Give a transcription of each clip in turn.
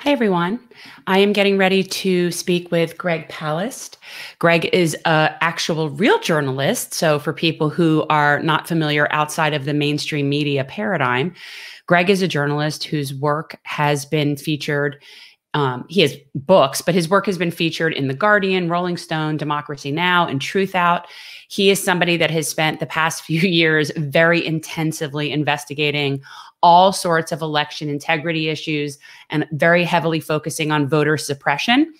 Hi, everyone. I am getting ready to speak with Greg Palast. Greg is an actual real journalist. So, for people who are not familiar outside of the mainstream media paradigm, Greg is a journalist whose work has been featured. He has books, but his work has been featured in The Guardian, Rolling Stone, Democracy Now!, and Truth Out. He is somebody that has spent the past few years very intensively investigating all sorts of election integrity issues and very heavily focusing on voter suppression.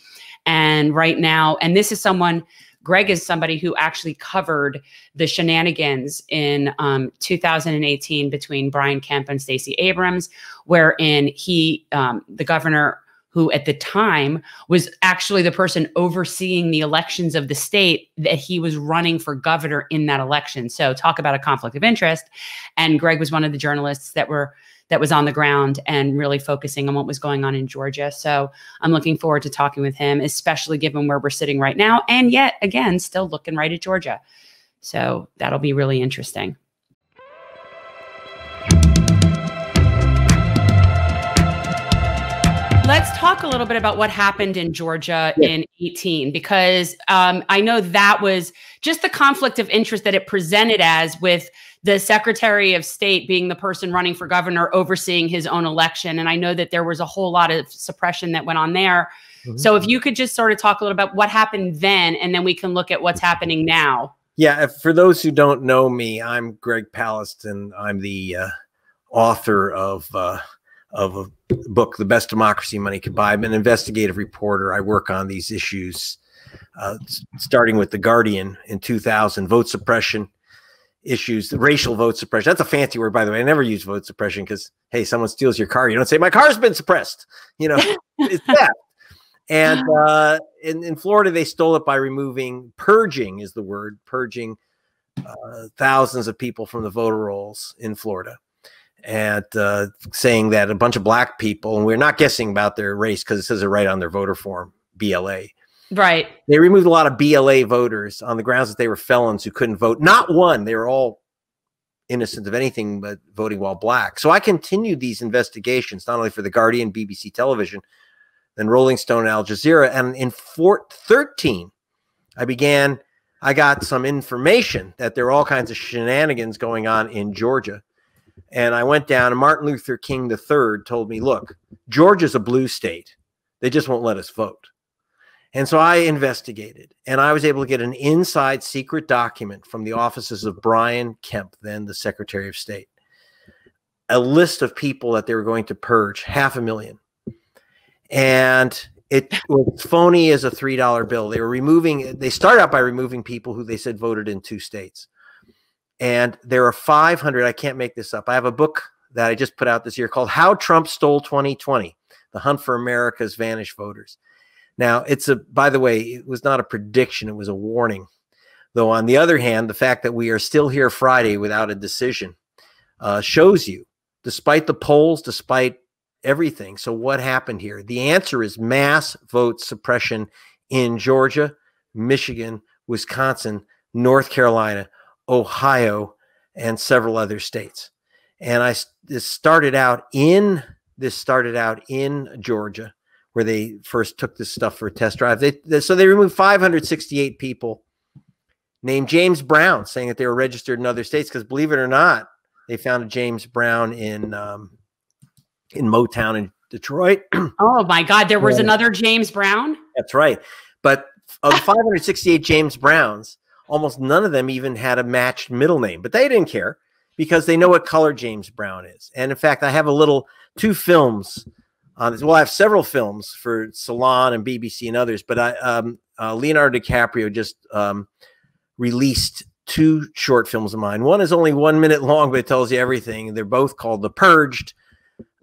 And right now, and this is someone, Greg is somebody who actually covered the shenanigans in 2018 between Brian Kemp and Stacey Abrams, wherein the governor, who at the time was actually the person overseeing the elections of the state, that he was running for governor in that election. So talk about a conflict of interest. And Greg was one of the journalists that was on the ground and really focusing on what was going on in Georgia. So I'm looking forward to talking with him, especially given where we're sitting right now. And yet again, still looking right at Georgia. So that'll be really interesting. Let's talk a little bit about what happened in Georgia in 18, because I know that was just the conflict of interest that it presented as, with the Secretary of State being the person running for governor overseeing his own election. And I know that there was a whole lot of suppression that went on there. Mm-hmm. So if you could just sort of talk a little about what happened then, and then we can look at what's happening now. Yeah, for those who don't know me, I'm Greg Palast, and I'm the author of a book, The Best Democracy Money Could Buy. I'm an investigative reporter. I work on these issues, starting with The Guardian in 2000, vote suppression issues, the racial vote suppression. That's a fancy word, by the way. I never use vote suppression because, hey, someone steals your car, you don't say, my car's been suppressed. You know, it's that. And in Florida, they stole it by purging is the word, purging thousands of people from the voter rolls in Florida. And saying that a bunch of black people, and we're not guessing about their race because it says it right on their voter form, BLA. Right. They removed a lot of BLA voters on the grounds that they were felons who couldn't vote. Not one. They were all innocent of anything but voting while black. So I continued these investigations, not only for The Guardian, BBC Television, then Rolling Stone and Al Jazeera. And in 13, I got some information that there are all kinds of shenanigans going on in Georgia. And I went down, and Martin Luther King III told me, look, Georgia's a blue state. They just won't let us vote. And so I investigated, and I was able to get an inside secret document from the offices of Brian Kemp, then the Secretary of State, a list of people that they were going to purge, 500,000. And it was phony as a $3 bill. They started out by removing people who they said voted in 2 states. And there are 500, I can't make this up. I have a book that I just put out this year called How Trump Stole 2020, The Hunt for America's Vanished Voters. Now, by the way, it was not a prediction, it was a warning. Though on the other hand, the fact that we are still here Friday without a decision shows you, despite the polls, despite everything. So what happened here? The answer is mass vote suppression in Georgia, Michigan, Wisconsin, North Carolina, Ohio, and several other states. And this started out in Georgia, where they first took this stuff for a test drive. So they removed 568 people named James Brown, saying that they were registered in other states, because believe it or not, they found a James Brown in Motown in Detroit. Oh my God, there was another James Brown? That's right. But of the 568 James Browns, almost none of them even had a matched middle name, but they didn't care because they know what color James Brown is. And in fact, I have 2 films on this. Well, I have several films for Salon and BBC and others, but Leonardo DiCaprio just released 2 short films of mine. One is only 1 minute long, but it tells you everything. They're both called The Purged,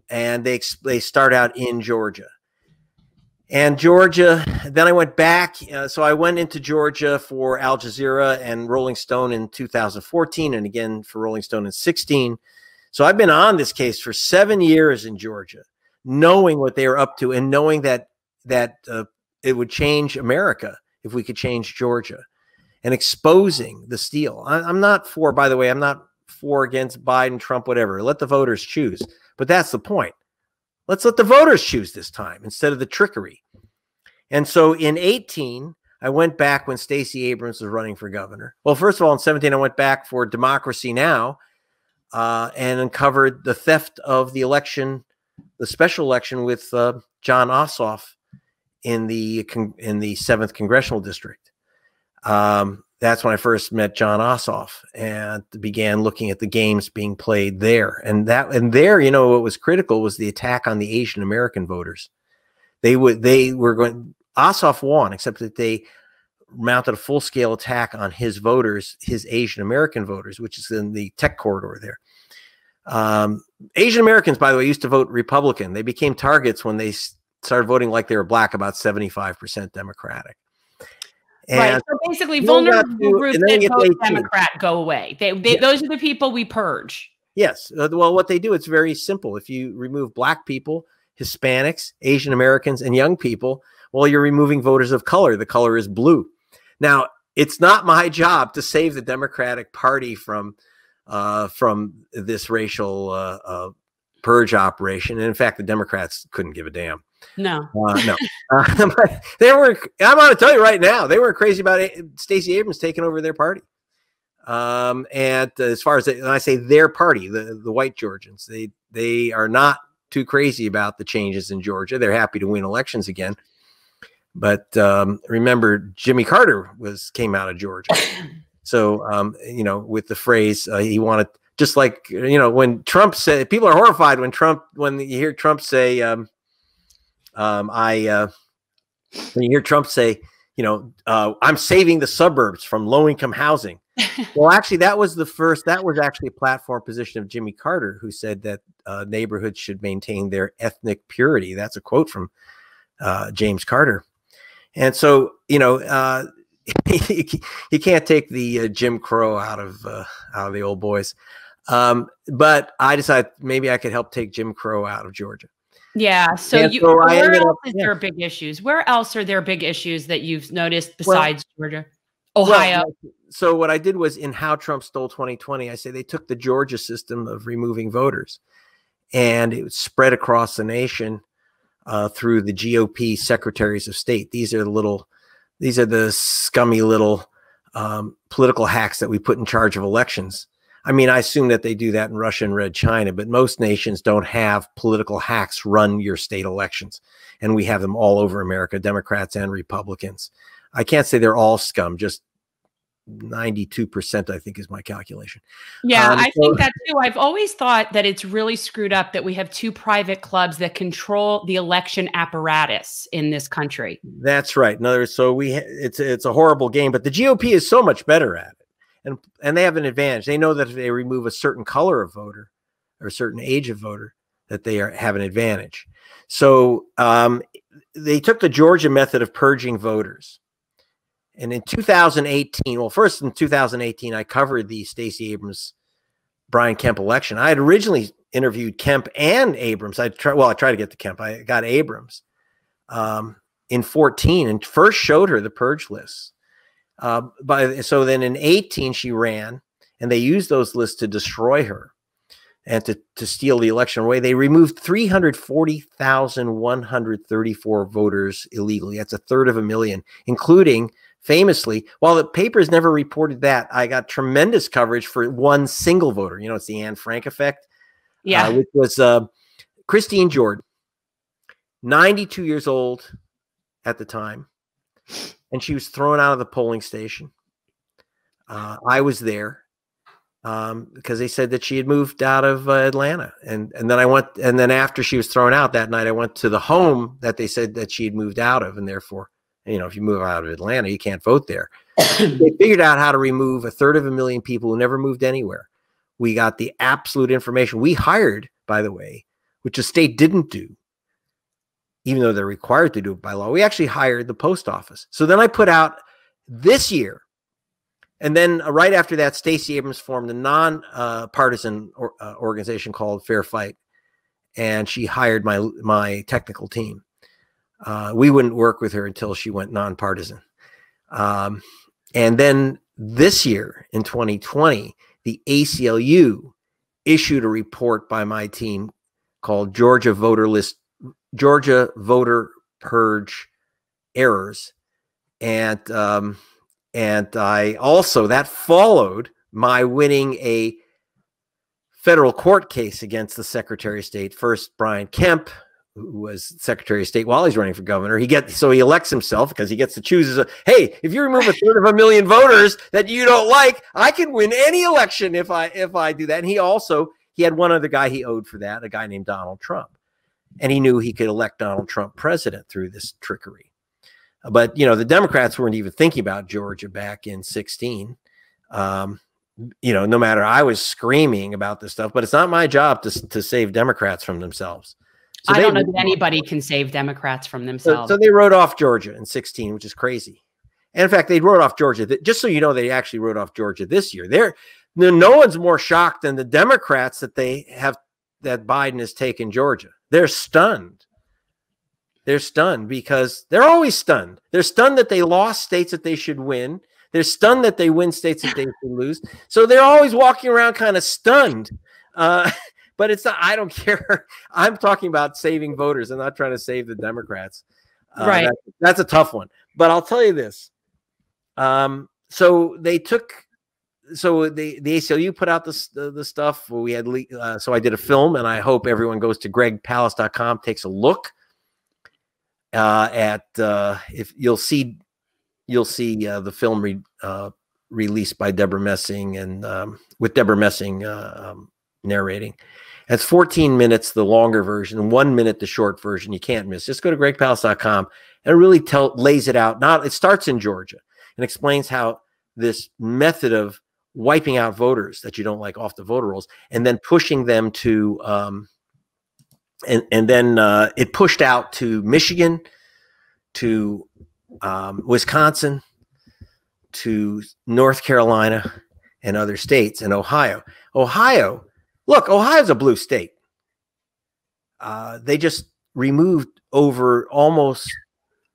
and they start out in Georgia. And Georgia, then I went back. So I went into Georgia for Al Jazeera and Rolling Stone in 2014, and again for Rolling Stone in 16. So I've been on this case for 7 years in Georgia, knowing what they were up to and knowing that it would change America if we could change Georgia, and exposing the steal. I'm not for, by the way, I'm not for, against, Biden, Trump, whatever. Let the voters choose. But that's the point. Let's let the voters choose this time instead of the trickery. And so in 18, I went back when Stacey Abrams was running for governor. Well, first of all, in 17, I went back for Democracy Now! And uncovered the theft of the election, the special election with John Ossoff in the 7th Congressional District. That's when I first met John Ossoff and began looking at the games being played there. And there, you know, what was critical was the attack on the Asian American voters. Ossoff won, except that they mounted a full-scale attack on his voters, his Asian American voters, which is in the tech corridor there. Asian Americans, by the way, used to vote Republican. They became targets when they started voting like they were black, about 75% Democratic. And right. So basically, vulnerable groups that vote Democrat go away. Those are the people we purge. Yes. Well, what they do, it's very simple. If you remove black people, Hispanics, Asian Americans, and young people, well, you're removing voters of color. The color is blue. Now, it's not my job to save the Democratic Party from this racial purge operation. And in fact, the Democrats couldn't give a damn. No. No. They were, I'm going to tell you right now, they weren't crazy about Stacey Abrams taking over their party. And as far as when I say their party, the white Georgians, they are not too crazy about the changes in Georgia. They're happy to win elections again. But remember, Jimmy Carter came out of Georgia. So, you know, with the phrase he wanted, just like, you know, when Trump said, people are horrified when you hear Trump say, when you hear Trump say, you know, I'm saving the suburbs from low income housing. Well, actually, that was actually a platform position of Jimmy Carter, who said that neighborhoods should maintain their ethnic purity. That's a quote from James Carter. And so, you know, you can't take the Jim Crow out of the old boys. But I decided maybe I could help take Jim Crow out of Georgia. Yeah. So where else is there big issues? Where else are there big issues that you've noticed besides Georgia? Ohio. Well, so what I did was, in How Trump Stole 2020, I say they took the Georgia system of removing voters, and it was spread across the nation through the GOP secretaries of state. These are the scummy little political hacks that we put in charge of elections. I mean, I assume that they do that in Russia and Red China, but most nations don't have political hacks run your state elections. And we have them all over America, Democrats and Republicans. I can't say they're all scum, just 92%, I think, is my calculation. Yeah, I think that too. I've always thought that it's really screwed up that we have two private clubs that control the election apparatus in this country. That's right. In other words, so it's a horrible game, but the GOP is so much better at it. And they have an advantage. They know that if they remove a certain color of voter or a certain age of voter, that they have an advantage. So they took the Georgia method of purging voters. And in 2018, well, first in 2018, I covered the Stacey Abrams, Brian Kemp election. I had originally interviewed Kemp and Abrams. I tried to get to Kemp. I got Abrams in 14 and first showed her the purge lists. So then in 18, she ran, and they used those lists to destroy her and to steal the election away. They removed 340,134 voters illegally. That's 1/3 of a million, including, famously, while the papers never reported that, I got tremendous coverage for one single voter. You know, it's the Anne Frank effect. Yeah. Which was Christine Jordan, 92 years old at the time. And she was thrown out of the polling station. I was there because they said that she had moved out of Atlanta. And then after she was thrown out that night, I went to the home that they said that she had moved out of, and therefore, you know, if you move out of Atlanta, you can't vote there. They figured out how to remove 1/3 of a million people who never moved anywhere. We got the absolute information. We hired, by the way, which the state didn't do, even though they're required to do it by law. We actually hired the post office. So then I put out this year, and then right after that, Stacey Abrams formed a non-partisan organization called Fair Fight, and she hired my technical team. We wouldn't work with her until she went nonpartisan. And then this year, in 2020, the ACLU issued a report by my team called Georgia Voter Purge Errors. And I also, that followed my winning a federal court case against the Secretary of State. First, Brian Kemp, who was Secretary of State while he's running for governor. So he elects himself because he gets to choose. Hey, if you remove 1/3 voters that you don't like, I can win any election if I do that. And he had one other guy he owed for that, a guy named Donald Trump. And he knew he could elect Donald Trump president through this trickery. But, the Democrats weren't even thinking about Georgia back in 2016. No matter, I was screaming about this stuff, but it's not my job to save Democrats from themselves. So I don't know that anybody can save Democrats from themselves. So they wrote off Georgia in 2016, which is crazy. And in fact, they wrote off Georgia. Just so you know, they actually wrote off Georgia this year. No one's more shocked than the Democrats that Biden has taken Georgia. They're stunned. They're stunned because they're always stunned. They're stunned that they lost states that they should win. They're stunned that they win states that they should lose. So they're always walking around kind of stunned. But it's not, I don't care. I'm talking about saving voters. I'm not trying to save the Democrats. Right. That's a tough one. But I'll tell you this. So the ACLU put out the stuff. We had so I did a film, and I hope everyone goes to gregpalast.com, takes a look at if you'll see the film released by Deborah Messing and with Deborah Messing narrating. It's 14 minutes, the longer version, 1 minute, the short version. You can't miss. Just go to gregpalast.com and it really lays it out. It starts in Georgia and explains how this method of wiping out voters that you don't like off the voter rolls and then pushing them to and then it pushed out to Michigan, to Wisconsin, to North Carolina and other states, and Ohio. Look, Ohio's a blue state. They just removed over almost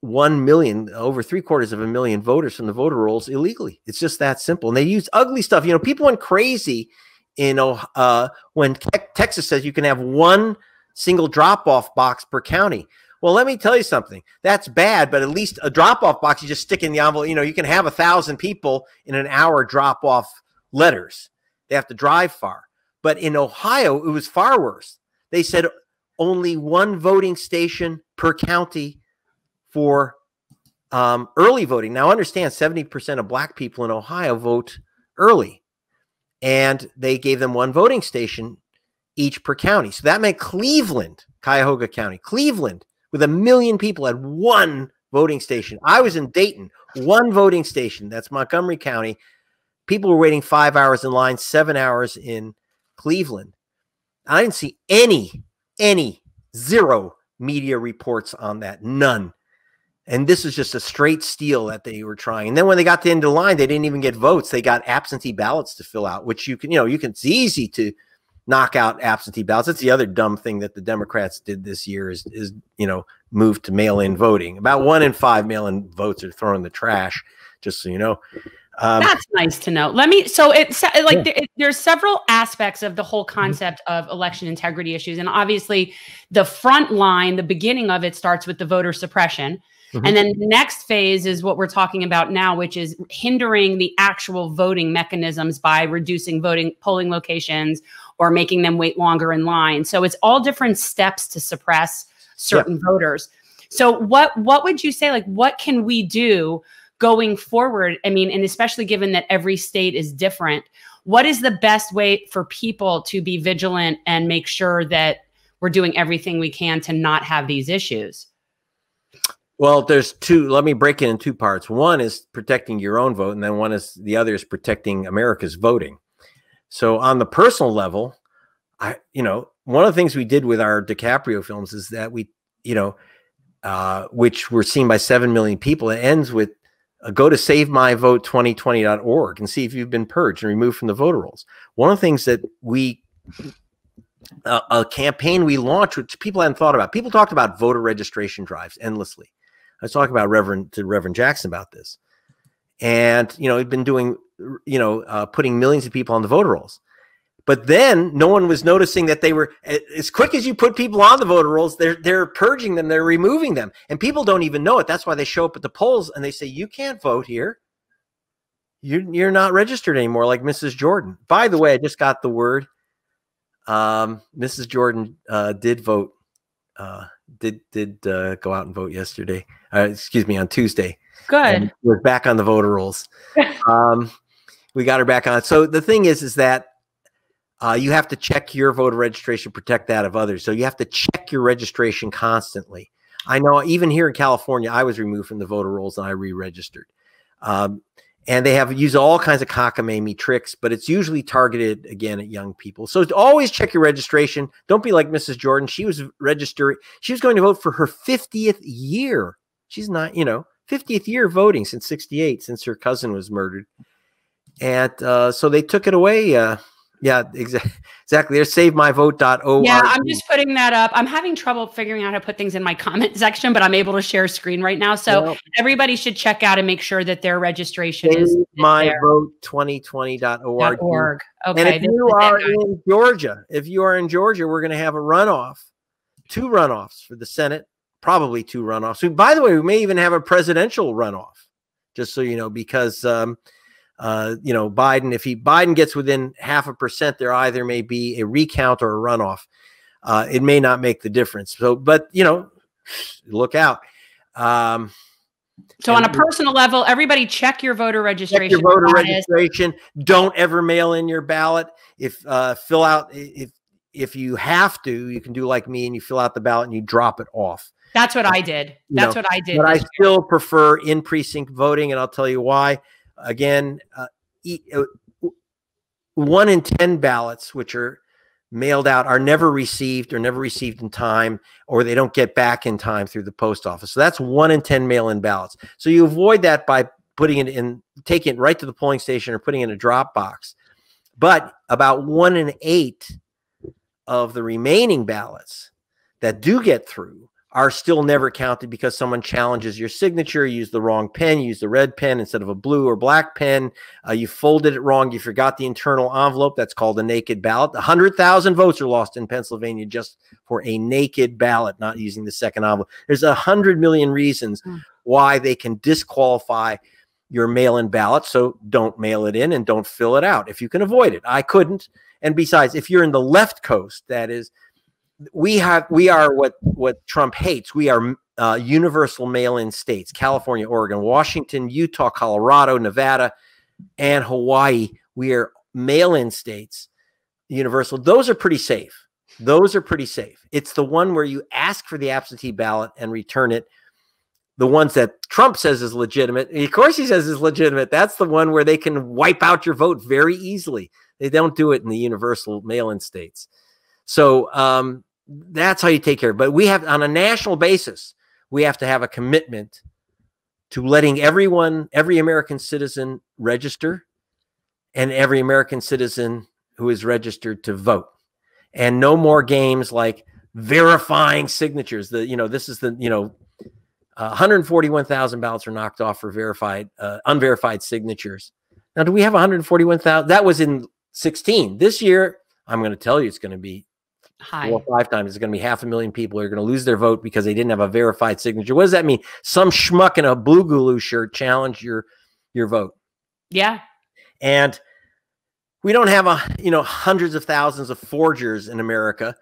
1 million, over 750,000 voters from the voter rolls illegally. It's just that simple. And they use ugly stuff. People went crazy when Texas says you can have one single drop-off box per county. Well, let me tell you something. That's bad, but at least a drop-off box, you just stick in the envelope. You can have 1,000 people in an hour drop off letters. They have to drive far. But in Ohio, it was far worse. They said only one voting station per county for early voting. Now, understand 70% of black people in Ohio vote early. And they gave them one voting station each per county. So that meant Cleveland, Cuyahoga County, Cleveland, with 1 million people had one voting station. I was in Dayton, one voting station. That's Montgomery County. People were waiting 5 hours in line, 7 hours in Cleveland. I didn't see zero media reports on that. None. And this is just a straight steal that they were trying. And then when they got to the end of the line, they didn't even get votes. They got absentee ballots to fill out, which it's easy to knock out absentee ballots. That's the other dumb thing that the Democrats did this year is move to mail-in voting. About 1 in 5 mail-in votes are thrown in the trash, just so you know. That's nice to know. There's several aspects of the whole concept of election integrity issues. And obviously the front line, the beginning of it starts with the voter suppression. And then the next phase is what we're talking about now, which is hindering the actual voting mechanisms by reducing polling locations or making them wait longer in line. So it's all different steps to suppress certain voters. So what would you say, what can we do going forward? I mean, and especially given that every state is different, what is the best way for people to be vigilant and make sure that we're doing everything we can to not have these issues? Well, there's two. Let me break it in two parts. One is protecting your own vote, and then the other is protecting America's voting. So on the personal level, one of the things we did with our DiCaprio films is that we, which were seen by 7 million people. It ends with go to savemyvote2020.org and see if you've been purged and removed from the voter rolls. One of the things that a campaign we launched, which people hadn't thought about. People talked about voter registration drives endlessly. I was talking about Reverend Jackson about this. And, he'd been doing, putting millions of people on the voter rolls. But then no one was noticing that they were, as quick as you put people on the voter rolls, they're purging them, they're removing them. And people don't even know it. That's why they show up at the polls and they say, you can't vote here. You're not registered anymore, like Mrs. Jordan. By the way, I just got the word. Mrs. Jordan did vote, did go out and vote yesterday. Excuse me, on Tuesday. Good. We're back on the voter rolls. We got her back on. So the thing is that you have to check your voter registration, protect that of others. So you have to check your registration constantly. I know even here in California, I was removed from the voter rolls and I re-registered. And they have used all kinds of cockamamie tricks, but it's usually targeted again at young people. So always check your registration. Don't be like Mrs. Jordan. She was registered. She was going to vote for her 50th year. She's not, 50th year voting since 68, since her cousin was murdered. And so they took it away. Yeah, exactly. There's savemyvote.org. Yeah, I'm just putting that up. I'm having trouble figuring out how to put things in my comment section, but I'm able to share screen right now. So everybody should check out and make sure that their registration is savemyvote2020.org. Okay. And if you are in Georgia, we're going to have a runoff, 2 runoffs for the Senate, probably 2 runoffs. By the way, we may even have a presidential runoff, just so you know, because Biden, if Biden gets within 0.5%, there either may be a recount or a runoff. It may not make the difference. So, but look out. So on a personal level, everybody check your voter registration. Check your voter registration. Don't ever mail in your ballot. If you have to, you can do like me and you fill out the ballot and you drop it off. That's what I did. That's what I did. But I still prefer in precinct voting, and I'll tell you why. Again, 1 in 10 ballots which are mailed out are never received in time, or they don't get back in time through the post office. So that's 1 in 10 mail-in ballots. So you avoid that by putting it in, taking it right to the polling station or putting it in a drop box. But about 1 in 8 of the remaining ballots that do get through are still never counted because someone challenges your signature, you use the wrong pen, you use the red pen instead of a blue or black pen, you folded it wrong, you forgot the internal envelope. That's called a naked ballot. 100,000 votes are lost in Pennsylvania just for a naked ballot, not using the second envelope. There's 100 million reasons why they can disqualify your mail-in ballot, so don't mail it in and don't fill it out if you can avoid it. I couldn't. And besides, if you're in the left coast, that is, we are what Trump hates. We are universal mail-in states: California, Oregon, Washington, Utah, Colorado, Nevada, and Hawaii. We are mail-in states, universal. Those are pretty safe. It's the one where you ask for the absentee ballot and return it. The ones that Trump says is legitimate, of course he says is legitimate. That's the one where they can wipe out your vote very easily. They don't do it in the universal mail-in states. So that's how you take care of it. But we have, on a national basis, we have to have a commitment to letting every American citizen register, and every American citizen who is registered to vote. And no more games like verifying signatures. This is 141,000 ballots are knocked off for unverified signatures. Now, do we have 141,000? That was in 16. This year, I'm going to tell you, it's going to be high. 4 or 5 times. It's going to be 500,000 people are going to lose their vote because they didn't have a verified signature. What does that mean? Some schmuck in a Blue Gulu shirt challenged your vote. Yeah. And we don't have hundreds of thousands of forgers in America.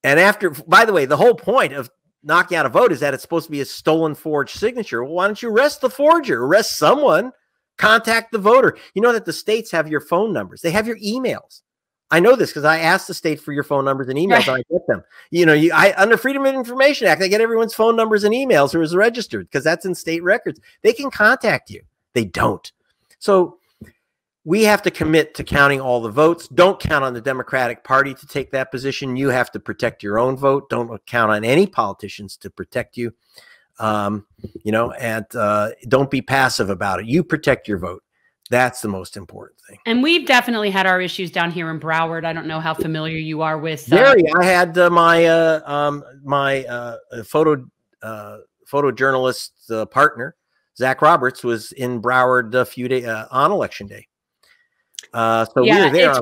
And by the way, the whole point of knocking out a vote is that it's supposed to be a stolen, forged signature. Well, why don't you arrest the forger? Arrest someone. Contact the voter. You know that the states have your phone numbers. They have your emails. I know this because I asked the state for your phone numbers and emails, and I get them. Under Freedom of Information Act, I get everyone's phone numbers and emails who is registered because that's in state records. They can contact you. They don't. So we have to commit to counting all the votes. Don't count on the Democratic Party to take that position. You have to protect your own vote. Don't count on any politicians to protect you. And don't be passive about it. You protect your vote. That's the most important thing. And we've definitely had our issues down here in Broward. I don't know how familiar you are with. Very. I had my photojournalist partner, Zach Roberts, was in Broward a few days on election day. So we were there.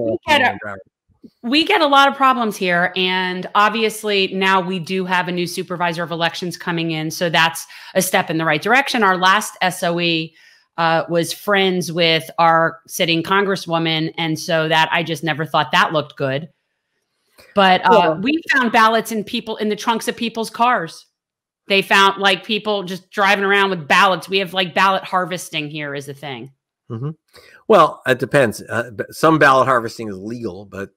We get a lot of problems here. And obviously now we do have a new supervisor of elections coming in. So that's a step in the right direction. Our last SOE was friends with our sitting congresswoman. And so that I just never thought that looked good. But we found ballots in the trunks of people's cars. They found like people just driving around with ballots. We have like ballot harvesting here is a thing. Mm-hmm. Well, it depends. Some ballot harvesting is legal, but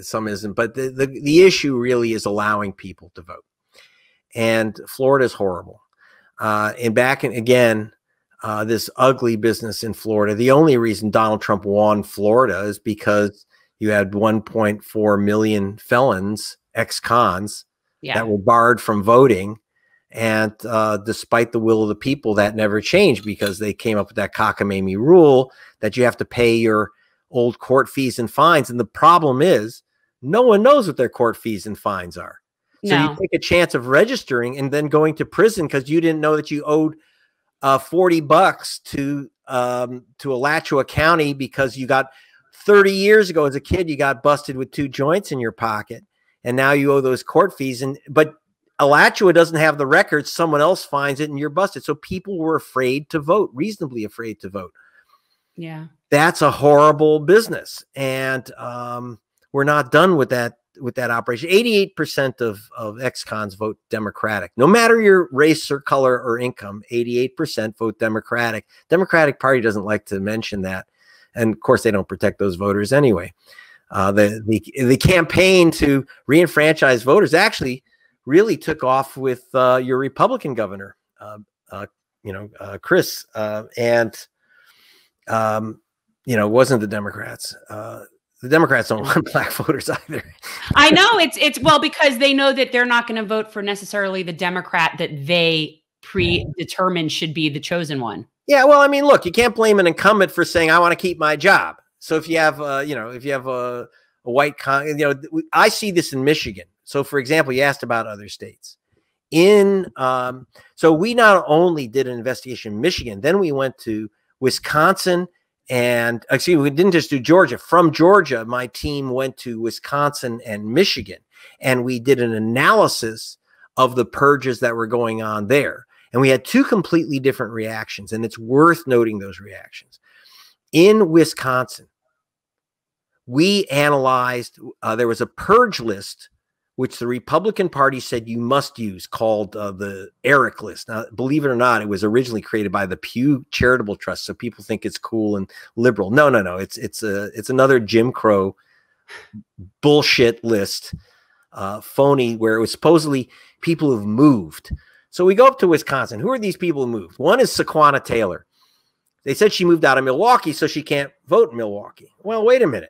some isn't. But the issue really is allowing people to vote. And Florida is horrible. This ugly business in Florida. The only reason Donald Trump won Florida is because you had 1.4 million felons, ex-cons, that were barred from voting. And despite the will of the people, that never changed because they came up with that cockamamie rule that you have to pay your old court fees and fines. And the problem is no one knows what their court fees and fines are. So you take a chance of registering and then going to prison because you didn't know that you owed $40 to Alachua County because you got 30 years ago as a kid, you got busted with 2 joints in your pocket. And now you owe those court fees. But Alachua doesn't have the records. Someone else finds it and you're busted. So people were afraid to vote, reasonably afraid to vote. Yeah. That's a horrible business. And we're not done with that operation. 88% of ex-cons vote Democratic. No matter your race or color or income, 88% vote Democratic. Democratic Party doesn't like to mention that. And of course, they don't protect those voters anyway. The campaign to re-enfranchise voters actually really took off with your Republican governor, Chris, it wasn't the Democrats. The Democrats don't want black voters either. I know it's because they know that they're not going to vote for necessarily the Democrat that they predetermined should be the chosen one. Yeah, well, I mean, look, you can't blame an incumbent for saying I want to keep my job. So if you have, a white, I see this in Michigan. So, for example, you asked about other states. So we not only did an investigation in Michigan, then we went to Wisconsin, and actually, we didn't just do Georgia. From Georgia, my team went to Wisconsin and Michigan, and we did an analysis of the purges that were going on there. And we had 2 completely different reactions, and it's worth noting those reactions. In Wisconsin, we analyzed, there was a purge list, which the Republican Party said you must use, called the Eric list. Now, believe it or not, it was originally created by the Pew Charitable Trust, so people think it's cool and liberal. No. It's another Jim Crow bullshit list, phony, where it was supposedly people who've moved. So we go up to Wisconsin. Who are these people who moved? One is Saquonna Taylor. They said she moved out of Milwaukee, so she can't vote in Milwaukee. Well, wait a minute.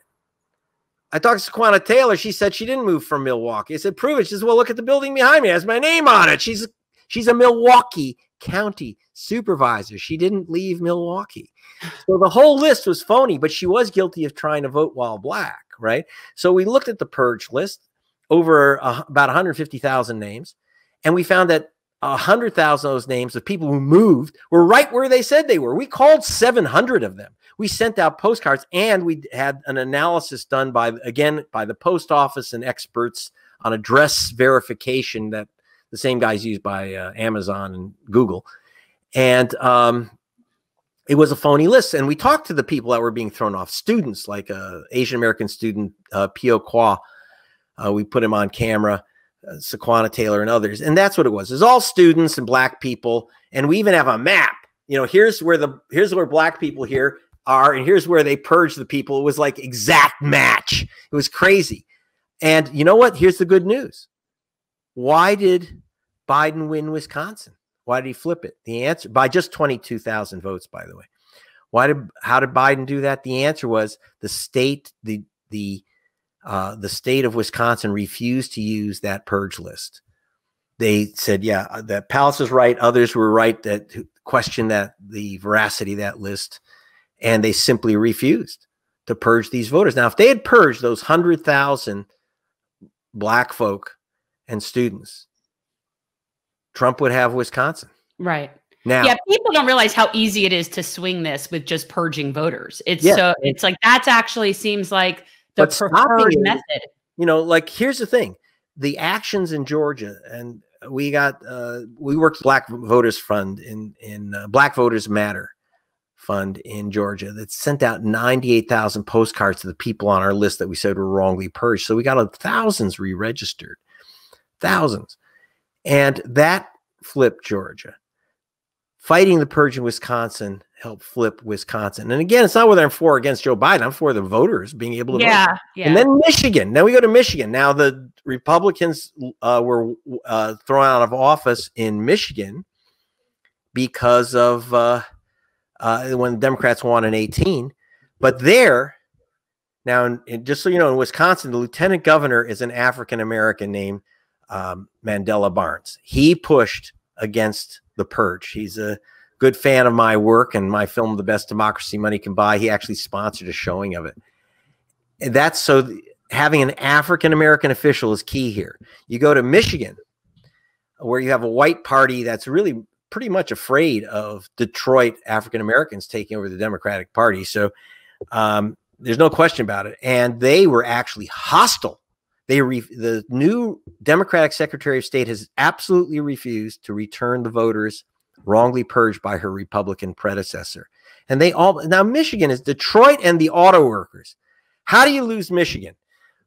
I talked to Saquonna Taylor. She said she didn't move from Milwaukee. I said, prove it. She says, well, look at the building behind me. It has my name on it. She's a Milwaukee County supervisor. She didn't leave Milwaukee. So the whole list was phony, but she was guilty of trying to vote while black, right? So we looked at the purge list, over about 150,000 names, and we found that 100,000 of those names of people who moved were right where they said they were. We called 700 of them. We sent out postcards, and we had an analysis done by the post office and experts on address verification that the same guys used by Amazon and Google. And it was a phony list. And we talked to the people that were being thrown off, students like Asian American student Pio Kwa. We put him on camera. Saquonna Taylor and others. And that's what it was. It's all students and black people. And we even have a map. Here's where black people here are, and here's where they purge the people. It was like exact match. It was crazy. And you know what? Here's the good news. Why did Biden win Wisconsin? Why did he flip it? The answer, by just 22,000 votes, by the way. How did Biden do that? The answer was the state of Wisconsin refused to use that purge list. They said, yeah, that Palast is right. Others were right that questioned the veracity of that list. And they simply refused to purge these voters. Now, if they had purged those 100,000 black folk and students, Trump would have Wisconsin. Right. Now, yeah, people don't realize how easy it is to swing this with just purging voters. It's like that's actually seems like the but stopping preferred it, method. you know, like here's the thing, the actions in Georgia, and we worked Black Voters Fund in Black Voters Matter Fund in Georgia that sent out 98,000 postcards to the people on our list that we said were wrongly purged. So we got thousands re-registered, thousands. And that flipped Georgia. Fighting the purge in Wisconsin helped flip Wisconsin. And again, it's not whether I'm for or against Joe Biden. I'm for the voters being able to vote. Yeah. And then Michigan. Now we go to Michigan. Now the Republicans were thrown out of office in Michigan because of when the Democrats won in 18. But there, now, just so you know, in Wisconsin, the lieutenant governor is an African-American named Mandela Barnes. He pushed against the purge. He's a good fan of my work and my film, The Best Democracy Money Can Buy. He actually sponsored a showing of it. And that's so having an African-American official is key here. You go to Michigan, where you have a white party that's really pretty much afraid of Detroit African-Americans taking over the Democratic Party. So there's no question about it. And they were actually hostile. The new Democratic Secretary of State has absolutely refused to return the voters wrongly purged by her Republican predecessor. And now Michigan is Detroit and the auto workers. How do you lose Michigan?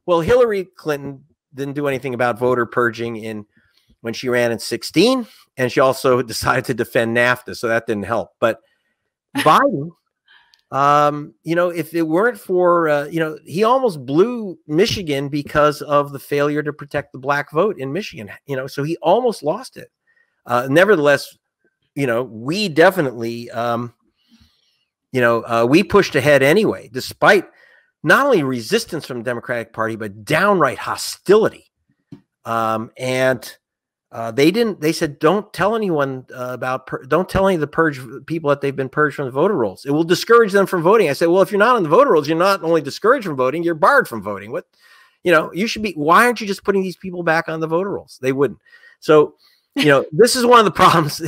Well, Hillary Clinton didn't do anything about voter purging when she ran in 2016, and she also decided to defend NAFTA, so that didn't help. But Biden, if it weren't for, he almost blew Michigan because of the failure to protect the black vote in Michigan, so he almost lost it. Nevertheless, we definitely, we pushed ahead anyway, despite not only resistance from the Democratic Party, but downright hostility. They said, don't tell anyone don't tell any of the purge people that they've been purged from the voter rolls. It will discourage them from voting. I said, well, if you're not on the voter rolls, you're not only discouraged from voting, you're barred from voting. You should be, why aren't you just putting these people back on the voter rolls? They wouldn't. So, this is one of the problems,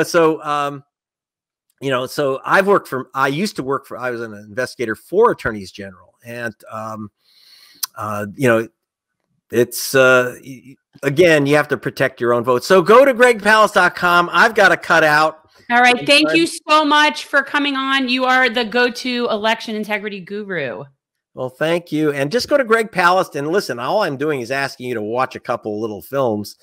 so I used to work I was an investigator for attorneys general. And, it's, again, you have to protect your own vote. So go to gregpalast.com. I've got to cut out. All right. Thank you so much for coming on. You are the go-to election integrity guru. Well, thank you. And just go to Greg Palast and listen. All I'm doing is asking you to watch a couple little films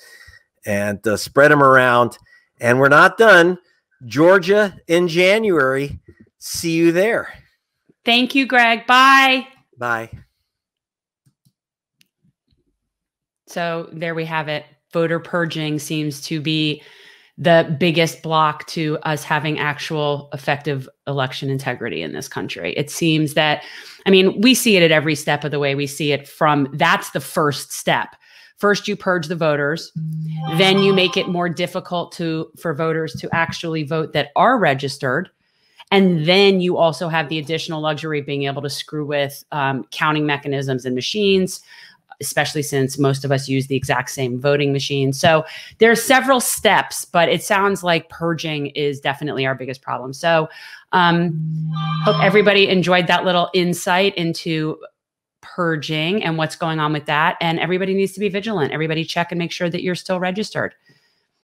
and spread them around. And we're not done. Georgia in January. See you there. Thank you, Greg. Bye. Bye. So there we have it. Voter purging seems to be the biggest block to us having actual effective election integrity in this country. It seems that, we see it at every step of the way. We see it that's the first step. First, you purge the voters, then you make it more difficult for voters to actually vote that are registered. And then you also have the additional luxury of being able to screw with counting mechanisms and machines, especially since most of us use the exact same voting machine. So there are several steps, but it sounds like purging is definitely our biggest problem. So hope everybody enjoyed that little insight into purging and what's going on with that. And everybody needs to be vigilant. Everybody check and make sure that you're still registered.